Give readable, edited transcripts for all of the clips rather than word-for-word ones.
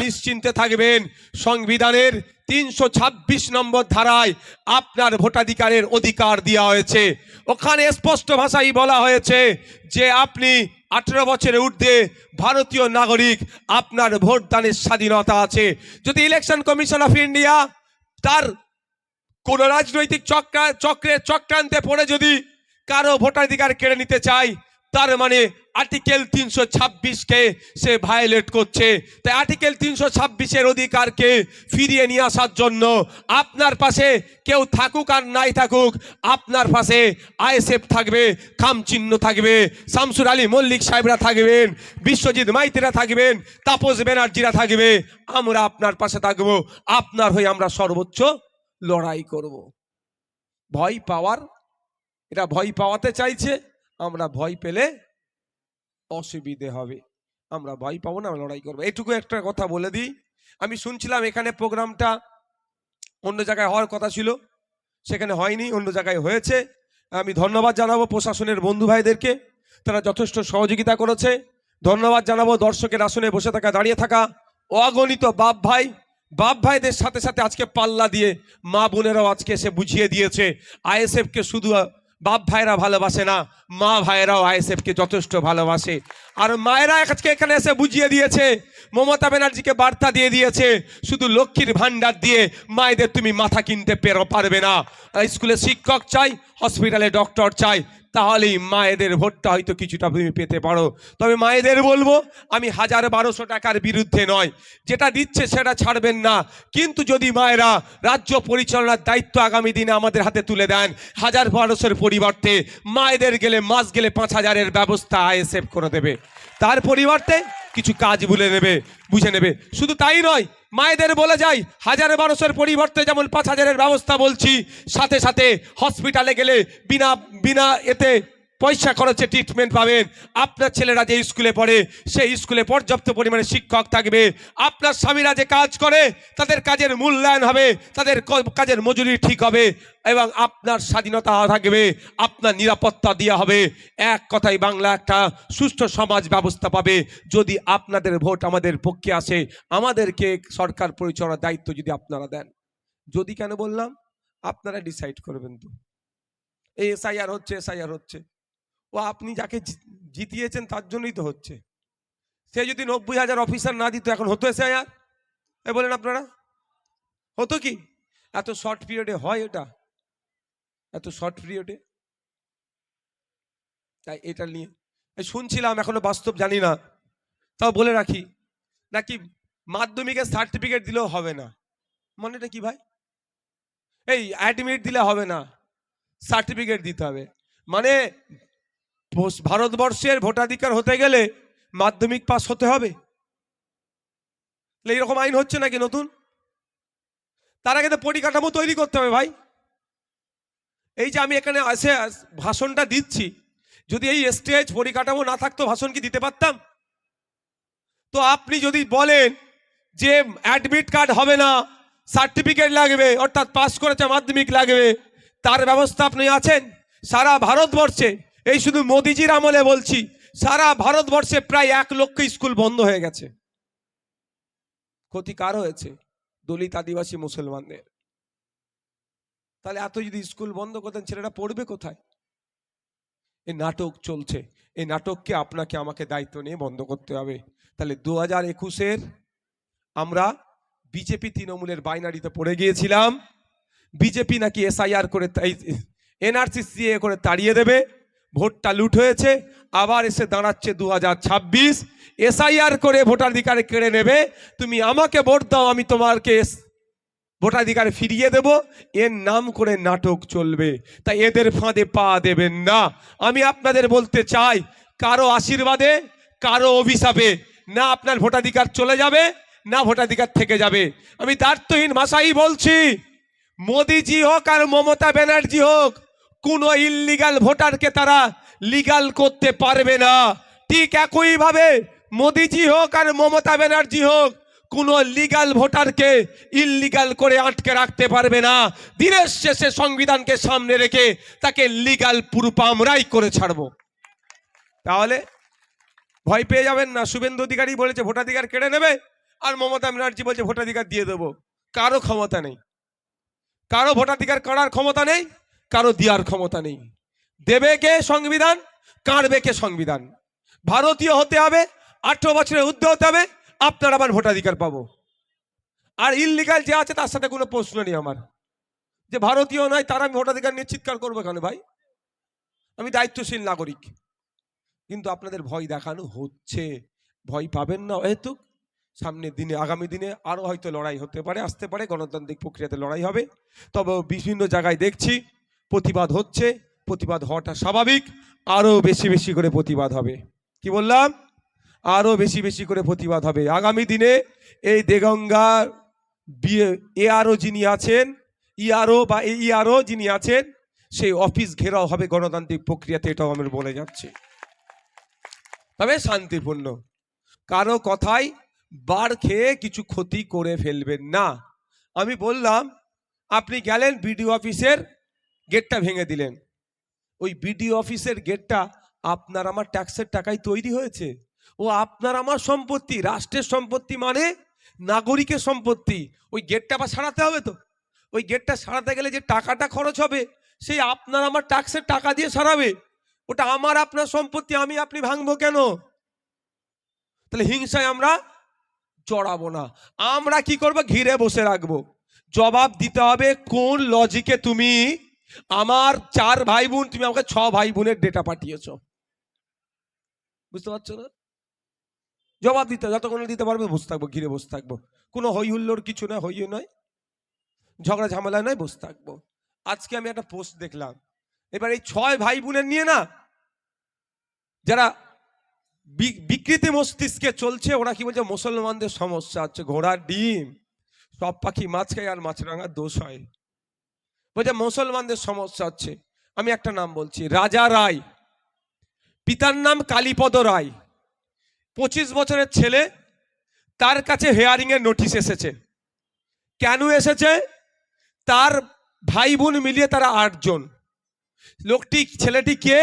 নিশ্চিন্তে থাকবেন, সংবিধানের 326 নম্বর ধারায় আপনার ভোটাধিকারের অধিকার দেওয়া হয়েছে। ওখানে স্পষ্ট ভাষায় বলা হয়েছে যে আপনি 18 বছরের ঊর্ধ্বে ভারতীয় নাগরিক, আপনার ভোটদানের স্বাধীনতা আছে। যদি ইলেকশন কমিশন অফ ইন্ডিয়া তার কোন রাজনৈতিক চক্রান্তে পড়ে যদি কারো ভোটাধিকার কেড়ে নিতে চায়, তার মানে আর্টিকেল 326কে সে ভায়োলেট করছে। তাই আর্টিকেল 326-এর অধিকারকে ফিরিয়ে নিয়ে আসার জন্য আপনার পাশে কেউ থাকুক আর নাই থাকুক, আপনার পাশে আইএসএফ থাকবে, খামচিহ্ন থাকবে, শামসুর আলী মল্লিক সাহেবরা থাকবেন, বিশ্বজিৎ মাইতিরা থাকবেন, তাপস ব্যানার্জিরা থাকবে। আমরা আপনার পাশে থাকবো, আপনার হয়ে আমরা সর্বোচ্চ লড়াই করব। ভয় পাওয়ার, এটা ভয় পাওয়াতে চাইছে, আমরা ভয় পেলে অসুবিধে হবে, আমরা ভয় পাবো না, লড়াই করবো। এইটুকু একটা কথা বলে দিই, আমি শুনছিলাম এখানে প্রোগ্রামটা অন্য জায়গায় হওয়ার কথা ছিল, সেখানে হয়নি, অন্য জায়গায় হয়েছে। আমি ধন্যবাদ জানাবো প্রশাসনের বন্ধু ভাইদেরকে, তারা যথেষ্ট সহযোগিতা করেছে। ধন্যবাদ জানাবো দর্শকের আসনে বসে থাকা, দাঁড়িয়ে থাকা অগণিত বাপ ভাইদের সাথে সাথে আজকে পাল্লা দিয়ে মা বোনেরাও আজকে এসে বুঝিয়ে দিয়েছে আইএসএফকে শুধু বাপ ভাইরা ভালোবাসে না, মা ভাইরাও আইএসএফকে যথেষ্ট ভালোবাসে। আর মায়েরা আজকে এখানে এসে বুঝিয়ে দিয়েছে, মমতা ব্যানার্জিকে বার্তা দিয়ে দিয়েছে, শুধু লক্ষ্মীর ভান্ডার দিয়ে মায়েদের তুমি মাথা কিনতে পারবে না। স্কুলে শিক্ষক চাই, হসপিটালে ডক্টর চাই, তাহলেই মায়েদের ভোটটা হয়তো কিছুটা তুমি পেতে পারো। তবে মায়েদের বলবো, আমি 1000-1200 টাকার বিরুদ্ধে নয়, যেটা দিচ্ছে সেটা ছাড়বেন না, কিন্তু যদি মায়েরা রাজ্য পরিচালনার দায়িত্ব আগামী দিনে আমাদের হাতে তুলে দেন, 1000-1200-এর পরিবর্তে মায়েদের গেলে মাস গেলে 5000-এর ব্যবস্থা আইএসএফ করে দেবে। তার পরিবর্তে কিছু কাজ বুঝে নেবে। শুধু তাই নয়, মায়েদের বলে যাই, 1000-1200-এর পরিবর্তে যেমন 5000-এর ব্যবস্থা বলছি, সাথে সাথে হসপিটালে গেলে বিনা এতে পয়সা খরচে ট্রিটমেন্ট পাবেন। আপনার ছেলেরা যে স্কুলে পড়ে সেই স্কুলে পর্যাপ্ত পরিমাণে শিক্ষক থাকবে। আপনার স্বামীরা যে কাজ করে তাদের কাজের মূল্যায়ন হবে, তাদের কাজের মজুরি ঠিক হবে, এবং আপনার স্বাধীনতা থাকবে, আপনার নিরাপত্তা দেওয়া হবে। এক কথায় বাংলা একটা সুষ্ঠু সমাজ ব্যবস্থা পাবে যদি আপনাদের ভোট আমাদের পক্ষে আসে, আমাদেরকে সরকার পরিচালনার দায়িত্ব যদি আপনারা দেন। যদি কেন বললাম, আপনারা ডিসাইড করবেন। তো এই এসআইআর হচ্ছে, ও আপনি যাকে জিতিয়েছেন তার জন্যই তো হচ্ছে। সে যদি 90,000 অফিসার না দিত, এখন হতো এসআইআর? বলেন আপনারা, হতো কি? এত শর্ট পিরিয়ডে হয় এটা, এত শর্ট পিরিয়ডে? তাই এটা নিয়ে শুনছিলাম, এখনো বাস্তব জানি না, তাও বলে রাখি, নাকি মাধ্যমিকের সার্টিফিকেট দিলেও হবে না। মানেটা কি ভাই? এই অ্যাডমিট দিলে হবে না, সার্টিফিকেট দিতে হবে। মানে ভারতবর্ষের ভোটাধিকার হতে গেলে মাধ্যমিক পাস হতে হবে? এইরকম আইন হচ্ছে নাকি নতুন? তার আগে তো পরিকাঠামো তৈরি করতে হবে ভাই। এই যে আমি এখানে এসে ভাষণটা দিচ্ছি, যদি এই স্টেজ পরিকাঠামো না থাকতো ভাষণ কি দিতে পারতাম? তো আপনি যদি বলেন যে অ্যাডমিট কার্ড হবে না, সার্টিফিকেট লাগবে, অর্থাৎ পাস করেছে মাধ্যমিক লাগবে, তার ব্যবস্থা আপনি আছেন? সারা ভারতবর্ষে, এই শুধু মোদিজির আমলে বলছি, সারা ভারতবর্ষে প্রায় 1 লক্ষ স্কুল বন্ধ হয়ে গেছে। ক্ষতি কার হয়েছে? দলিত, আদিবাসী, মুসলমানদের। তাহলে এত যদি স্কুল বন্ধ করতেন, ছেলেরা পড়বে কোথায়? এই নাটক চলছে, এই নাটককে আপনাকে আমাকে দায়িত্ব নিয়ে বন্ধ করতে হবে। তাহলে 2021-এর আমরা বিজেপি তৃণমূলের বাইনারিতে পড়ে গিয়েছিলাম। বিজেপি নাকি এসআইআর করে, এনআরসি সিএ করে তাড়িয়ে দেবে, ভোটটা লুট হয়েছে। আবার এসে দাঁড়াচ্ছে 2026, এসআইআর করে ভোটাধিকার কেড়ে নেবে। তুমি আমাকে ভোট দাও, আমি তোমাকে ভোটাধিকার ফিরিয়ে দেব। এর নাম করে নাটক চলবে, তাই এদের ফাঁদে পা দেবেন না। আমি আপনাদের বলতে চাই, কারো আশীর্বাদে, কারো অভিশাপে না আপনার ভোটাধিকার চলে যাবে, না ভোটাধিকার থেকে যাবে। আমি দায়িত্বহীন ভাষাই বলছি, মোদিজি হোক আর মমতা ব্যানার্জি হোক, কোনো ইল্লিগাল ভোটারকে তারা লিগাল করতে পারবে না। ঠিক একইভাবে মোদিজি হোক আর মমতা ব্যানার্জি হোক, কোনো লিগাল ভোটারকে ইল্লিগাল করে আটকে রাখতে পারবে না। দিনের শেষে সংবিধানকে সামনে রেখে তাকে লিগাল প্রুফ আমরাই করে ছাড়বো। তাহলে ভয় পেয়ে যাবেন না। শুভেন্দু অধিকারী বলেছে ভোটাধিকার কেড়ে নেবে, আর মমতা ব্যানার্জি বলছে ভোটাধিকার দিয়ে দেবো। কারো ক্ষমতা নেই, কারো ভোটাধিকার কাড়ার ক্ষমতা নেই, কারো দেওয়ার ক্ষমতা নেই। দেবে কে সংবিধান, কাড়বে কে সংবিধান। ভারতীয় হতে হবে, 18 বছরের ঊর্ধ্বে হতে হবে, আপনার আবার ভোটাধিকার পাবো। আর ইললিগাল যে আছে তার সাথে কোনো প্রশ্ন নেই আমার, যে ভারতীয় নয় তার আমি ভোটাধিকার নিয়ে চিৎকার করবো কেন ভাই? আমি দায়িত্বশীল নাগরিক। কিন্তু আপনাদের ভয় দেখানো হচ্ছে, ভয় পাবেন না। হয়তো সামনের দিনে, আগামী দিনে আরো হয়তো লড়াই হতে পারে, আসতে পারে, গণতান্ত্রিক প্রক্রিয়াতে লড়াই হবে। তবে বিভিন্ন জায়গায় দেখছি প্রতিবাদ হচ্ছে, প্রতিবাদ হওয়াটা স্বাভাবিক। আরো বেশি বেশি করে প্রতিবাদ হবে। কি বললাম? আরো বেশি বেশি করে প্রতিবাদ হবে আগামী দিনে। এই দেগঙ্গা এআরও যিনি আছেন, ইআরও বা ইআরও যিনি আছেন, সেই অফিস ঘেরাও হবে গণতান্ত্রিক প্রক্রিয়াতে, এটাও আমি বলে যাচ্ছি। তবে শান্তিপূর্ণ, কারো কথায় বার খেয়ে কিছু ক্ষতি করে ফেলবেন না। আমি বললাম, আপনি গেলেন বিডিও অফিসের গেটটা ভেঙে দিলেন। ওই বিডিও অফিসের গেটটা আপনার আমার ট্যাক্সের টাকায় তৈরি হয়েছে। ও আপনার আমার সম্পত্তি, রাষ্ট্রের সম্পত্তি, মানে নাগরিকের সম্পত্তি। ওই গেটটা আবার সারাতে হবে তো। ওই গেটটা সারাতে গেলে যে টাকাটা খরচ হবে, সেই আপনার আমার ট্যাক্সের টাকা দিয়ে সারাবে। ওটা আমার আপনার সম্পত্তি, আমি আপনি ভাঙবো কেন? তাহলে হিংসায় আমরা জড়াবো না। আমরা কি করব? ঘিরে বসে রাখবো। জবাব দিতে হবে কোন লজিকে তুমি আমার 4 ভাই বোন, তুমি আমাকে 6 ভাই বোনের ডেটা পাঠিয়েছো। বুঝতে পারছো না? জবাব দিতে, যতক্ষণ দিতে পারবে বসে থাকবো, ঘিরে বসে থাকবো। কোনো হই হুল্লোর কিছু নয়, হইও নয়, ঝগড়া ঝামেলা নয়, বসে থাকবো। আজকে আমি একটা পোস্ট দেখলাম, এবার এই 6 ভাই বোনের নিয়ে না, যারা বিকৃতি মস্তিষ্কে চলছে, ওরা কি বলছে? মুসলমানদের সমস্যা হচ্ছে, ঘোড়ার ডিম সব পাখি মাছ খায় আর মাছরাঙার দোষ হয়। বলছে মুসলমানদের সমস্যা হচ্ছে। আমি একটা নাম বলছি, রাজা রায়, পিতার নাম কালীপদ রায়, 25 বছরের ছেলে। তার কাছে হেয়ারিং এর নোটিশ এসেছে। কেন এসেছে? তার ভাই বোন মিলিয়ে তারা 8 জন। লোকটি, ছেলেটি কে?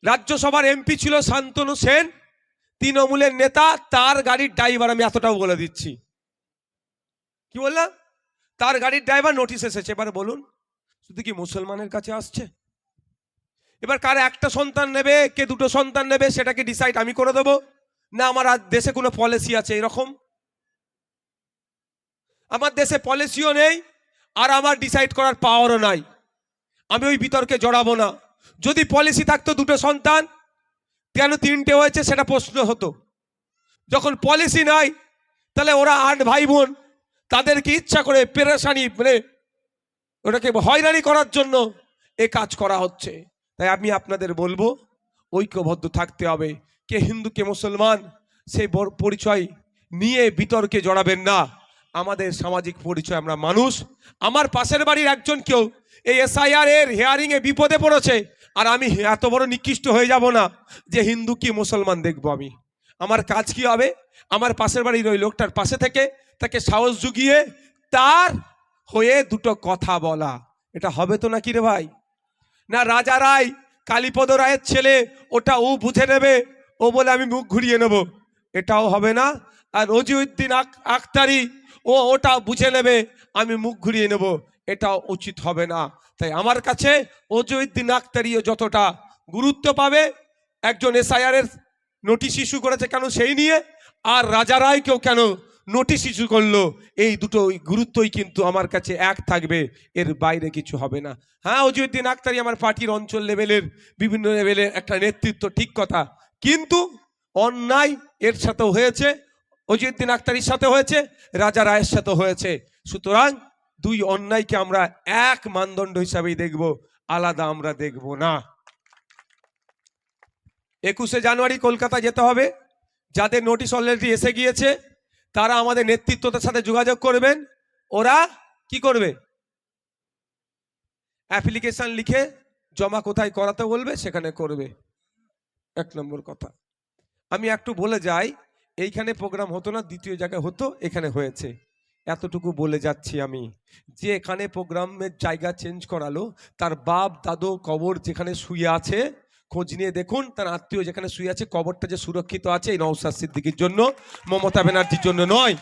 রাজ্যসভার এমপি ছিল শান্তনু সেন, তৃণমূলের নেতা। তার গাড়ির ড্রাইভার, আমি এতটাও বলে দিচ্ছি। কি বললাম? তার গাড়ির ড্রাইভার নোটিশ এসেছে। এবার বলুন, শুধু কি মুসলমানের কাছে আসছে? এবার কার একটা সন্তান নেবে, কে 2টো সন্তান নেবে, সেটাকে ডিসাইড আমি করে দেবো না? আমার দেশে কোনো পলিসি আছে এরকম? আমার দেশে পলিসিও নেই, আর আমার ডিসাইড করার পাওয়ারও নাই। আমি ওই বিতর্কে জড়াবো না। যদি পলিসি থাকতো 2টো সন্তান, কেন 3টে হয়েছে সেটা প্রশ্ন হতো। যখন পলিসি নাই, তাহলে ওরা 8 ভাই বোন, তাদেরকে ইচ্ছা করে পেরেশানি, মানে ওটাকে হয়রানি করার জন্য এ কাজ করা হচ্ছে। তাই আমি আপনাদের বলবো, ঐক্যবদ্ধ থাকতে হবে। কে হিন্দু কে মুসলমান সেই পরিচয় নিয়ে বিতর্কে জড়াবেন না। আমাদের সামাজিক পরিচয়, আমরা মানুষ। আমার পাশের বাড়ির একজন কেউ এই এসআইআর এর হিয়ারিং এ বিপদে পড়েছে, আর আমি এত বড় নিকৃষ্ট হয়ে যাব না যে হিন্দু কি মুসলমান দেখবো আমি। আমার কাজ কি হবে? আমার পাশের বাড়ির ওই লোকটার পাশে থেকে তাকে সাহস জুগিয়ে তার হয়ে 2টো কথা বলা। এটা হবে তো নাকি রে ভাই? না রাজা রায়, কালীপদ রায়ের ছেলে, ওটা ও বুঝে নেবে, ও বলে আমি মুখ ঘুরিয়ে নেব, এটাও হবে না। আর রজিউদ্দিন আখতারি, ও ওটা বুঝে নেবে, আমি মুখ ঘুরিয়ে নেব, এটাও উচিত হবে না। তাই আমার কাছে রজিউদ্দিন আখতারিও যতটা গুরুত্ব পাবে, একজন এসআইআর এর নোটিশ ইস্যু করেছে কেন সেই নিয়ে, আর রাজা রায়কেও কেন নোটিশ ইস্যু করলো, এই দুটো গুরুত্বই কিন্তু আমার কাছে এক থাকবে, এর বাইরে কিছু হবে না। হ্যাঁ, রজিউদ্দিন আখতারি আমার পার্টির অঞ্চল লেভেলের, বিভিন্ন লেভেলের একটা নেতৃত্ব, ঠিক কথা, কিন্তু অন্যায় এর সাথেও হয়েছে, রজিউদ্দিন আখতারির সাথে হয়েছে, রাজা রায়ের সাথে হয়েছে। সুতরাং 2 অন্যায়কে আমরা এক মানদণ্ড হিসাবেই দেখব, আলাদা আমরা দেখব না। 21শে জানুয়ারি কলকাতা যেতে হবে। যাদের নোটিশ অলরেডি এসে গিয়েছে তারা আমাদের নেতৃত্বদের সাথে যোগাযোগ করবেন। ওরা কি করবে? অ্যাপ্লিকেশন লিখে জমা কোথায় করাতে বলবে সেখানে করবে। 1 নম্বর কথা। আমি একটু বলে যাই, এইখানে প্রোগ্রাম হতো না, 2য় জায়গায় হতো, এখানে হয়েছে, এতটুকু বলে যাচ্ছি আমি। যে এখানে প্রোগ্রামের জায়গা চেঞ্জ করালো, তার বাপ দাদু কবর যেখানে শুয়ে আছে, খোঁজ নিয়ে দেখুন তার আত্মীয় যেখানে শুয়ে আছে কবরটা যে সুরক্ষিত আছে এই নওশাদ সিদ্দিকীর জন্য, মমতা ব্যানার্জির জন্য নয়।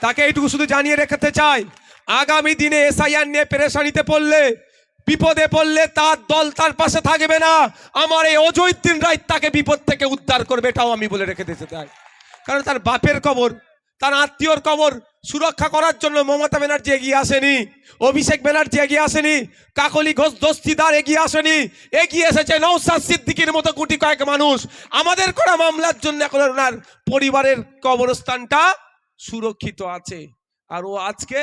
তাকে এইটুকু শুধু জানিয়ে রেখেতে চাই, আগামী দিনে এসআইআর নিয়ে পেরেশানিতে পড়লে, বিপদে পড়লে তার দল তার পাশে থাকবে না। আমার এই অজয়উদ্দিন রায় তাকে বিপদ থেকে উদ্ধার করবে, এটাও আমি বলে রেখে দিতে চাই। কারণ তার বাপের কবর, তার আত্মীয়র কবর সুরক্ষা করার জন্য মমতা ব্যানার্জি এগিয়ে আসেনি, অভিষেক ব্যানার্জি এগিয়ে আসেনি, কাকলি ঘোষ দস্তিদার এগিয়ে আসেনি, এগিয়ে এসেছে নওশাদ সিদ্দিকীর মতো কোটি কয়েক মানুষ। আমাদের করা মামলার জন্য এখন ওনার পরিবারের কবরস্থানটা সুরক্ষিত আছে। আর ও আজকে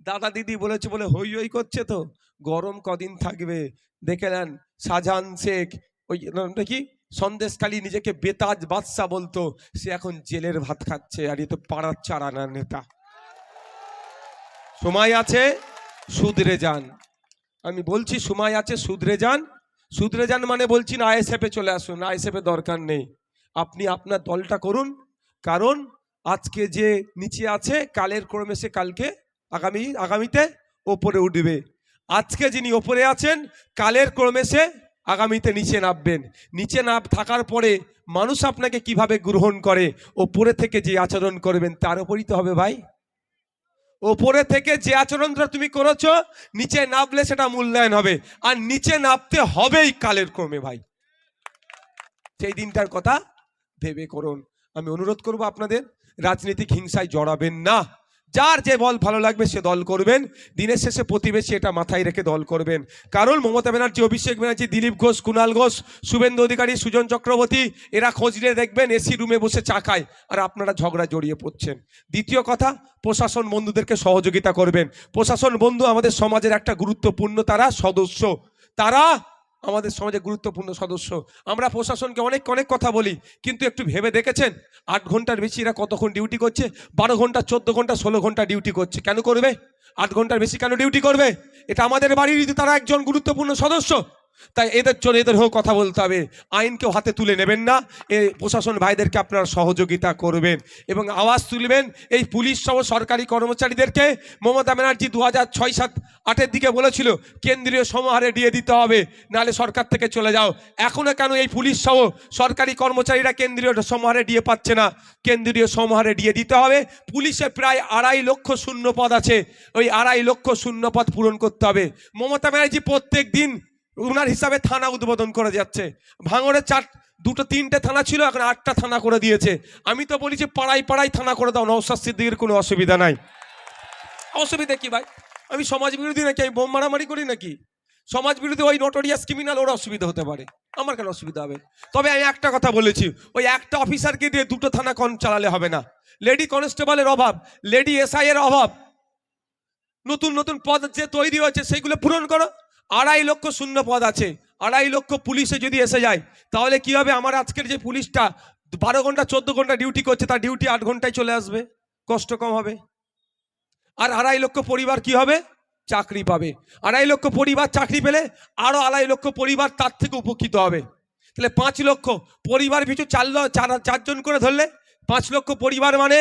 দাদা দিদি বলেছে বলে হই হই করছে, তো গরম কদিন থাকবে দেখে নেন। শাহজাহান শেখ ওই নাকি সন্দেশখালী নিজেকে বেতাজ বাদশা বলতো, সে এখন জেলের ভাত খাচ্ছে, আর এ তো পাড়ার চারানার নেতা। সময় আছে, শুধরে যান। আমি বলছি সময় আছে, শুধরে যান। শুধরে যান মানে বলছি না আইএসএফে চলে আসুন, আইএসএফে দরকার নেই। আপনি আপনার দলটা করুন, কারণ আজকে যে নিচে আছে কালের ক্রমে সে কালকে আগামীতে ওপরে উঠবে। আজকে যিনি ওপরে আছেন কালের ক্রমে সে আগামীতে নিচে নামবেন। নিচে নাম থাকার পরে মানুষ আপনাকে কিভাবে গ্রহণ করে, ওপরে থেকে যে আচরণ করবেন তার উপরই তো হবে ভাই। ওপরে থেকে যে আচরণটা তুমি করেছো নিচে নামলে সেটা মূল্যায়ন হবে, আর নিচে নামতে হবেই কালের ক্রমে ভাই। সেই দিনটার কথা ভেবে করুন। আমি অনুরোধ করব আপনাদের রাজনৈতিক হিংসায় জড়াবেন না। যার যে দল ভালো লাগবে সে দল করবেন, দিনের শেষে প্রতিবেশী এটা মাথায় রেখে দল করবেন। কারণ মমতা ব্যানার্জি, অভিষেক ব্যানার্জি, দিলীপ ঘোষ, কুণাল ঘোষ, শুভেন্দু অধিকারী, সুজন চক্রবর্তী এরা খোঁজ নিয়ে দেখবেন এসি রুমে বসে চা খায়, আর আপনারা ঝগড়া জড়িয়ে পড়ছেন। দ্বিতীয় কথা, প্রশাসন বন্ধুদেরকে সহযোগিতা করবেন। প্রশাসন বন্ধু আমাদের সমাজের একটা গুরুত্বপূর্ণ তারা সদস্য, তারা আমাদের সমাজে গুরুত্বপূর্ণ সদস্য। আমরা প্রশাসনকে অনেক অনেক কথা বলি, কিন্তু একটু ভেবে দেখেছেন 8 ঘন্টার বেশি এরা কতক্ষণ ডিউটি করছে? 12 ঘন্টা, 14 ঘন্টা, 16 ঘন্টা ডিউটি করছে। কেন করবে? 8 ঘন্টার বেশি কেন ডিউটি করবে? এটা আমাদের বাড়ির তারা একজন গুরুত্বপূর্ণ সদস্য। তাই এদের জন্য এদের হোক কথা বলতে হবে। আইনকেও হাতে তুলে নেবেন না, এই প্রশাসন ভাইদেরকে আপনারা সহযোগিতা করবেন এবং আওয়াজ তুলবেন। এই পুলিশ সহ সরকারি কর্মচারীদেরকে মমতা ব্যানার্জি 2006, 7, 8-এর দিকে বলেছিল কেন্দ্রীয় সমাহারে দিয়ে দিতে হবে, নাহলে সরকার থেকে চলে যাও। এখনো কেন এই পুলিশ সহ সরকারি কর্মচারীরা কেন্দ্রীয় সমাহারে দিয়ে পাচ্ছে না? কেন্দ্রীয় সমাহারে দিয়ে দিতে হবে। পুলিশে প্রায় 2.5 লক্ষ শূন্য পদ আছে, ওই 2.5 লক্ষ শূন্য পদ পূরণ করতে হবে। মমতা ব্যানার্জি প্রত্যেক দিন ওনার হিসাবে থানা উদ্বোধন করে যাচ্ছে। ভাঙড়ে 2-3টে থানা ছিল, এখন 8টা থানা করে দিয়েছে। আমি তো বলি যে পাড়ায় পাড়ায় থানা করে দাও, নওশাদ সিদ্দিকীর কোনো অসুবিধা নাই। অসুবিধা কি ভাই? আমি সমাজ বিরোধী নাকি? আমি বোম মারামারি করি নাকি? সমাজ বিরোধী ওই নোটোরিয়াস ক্রিমিনাল, ওর অসুবিধা হতে পারে, আমার কেন অসুবিধা হবে? তবে আমি একটা কথা বলেছি, ওই একটা অফিসারকে দিয়ে 2টো থানা চালালে হবে না। লেডি কনস্টেবলের অভাব, লেডি এসআই এর অভাব, নতুন নতুন পদ যে তৈরি হয়েছে সেইগুলো পূরণ করো। 2.5 লক্ষ শূন্য পদ আছে, 2.5 লক্ষ পুলিশে যদি এসে যায় তাহলে কি হবে? আমার আজকের যে পুলিশটা 12 ঘন্টা 14 ঘন্টা ডিউটি করছে, তার ডিউটি 8 ঘন্টায় চলে আসবে, কষ্ট কম হবে। আর 2.5 লক্ষ পরিবার কি হবে? চাকরি পাবে। 2.5 লক্ষ পরিবার চাকরি পেলে আরো 2.5 লক্ষ পরিবার তার থেকে উপকৃত হবে। তাহলে 5 লক্ষ পরিবার পিছু 4 জন করে ধরলে 5 লক্ষ পরিবার মানে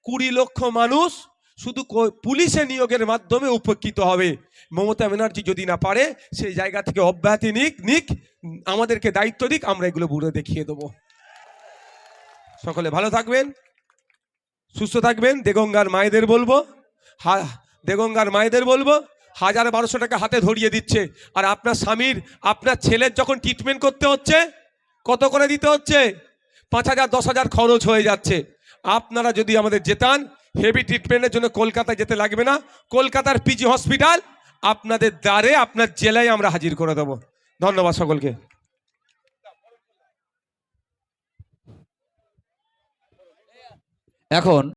20 লক্ষ মানুষ শুধু পুলিশে নিয়োগের মাধ্যমে উপকৃত হবে। মমতা ব্যানার্জি যদি না পারে সেই জায়গা থেকে অব্যাহতি নিক, আমাদেরকে দায়িত্ব দিক, আমরা এগুলো বুড়ে দেখিয়ে দেবো। সকলে ভালো থাকবেন, সুস্থ থাকবেন। দেগঙ্গার মায়েদের বলবো, দেগঙ্গার মায়েদের বলবো 1000-1200 টাকা হাতে ধরিয়ে দিচ্ছে, আর আপনার স্বামীর, আপনার ছেলের যখন ট্রিটমেন্ট করতে হচ্ছে কত করে দিতে হচ্ছে? 5000, 10,000 খরচ হয়ে যাচ্ছে। আপনারা যদি আমাদের যেতান, হেভি ট্রিটমেন্টের জন্য কলকাতায় যেতে লাগবে না। কলকাতার পিজি হসপিটাল আপনাদের দ্বারে, আপনার জেলায় আমরা হাজির করে দেবো। ধন্যবাদ সকলকে। এখন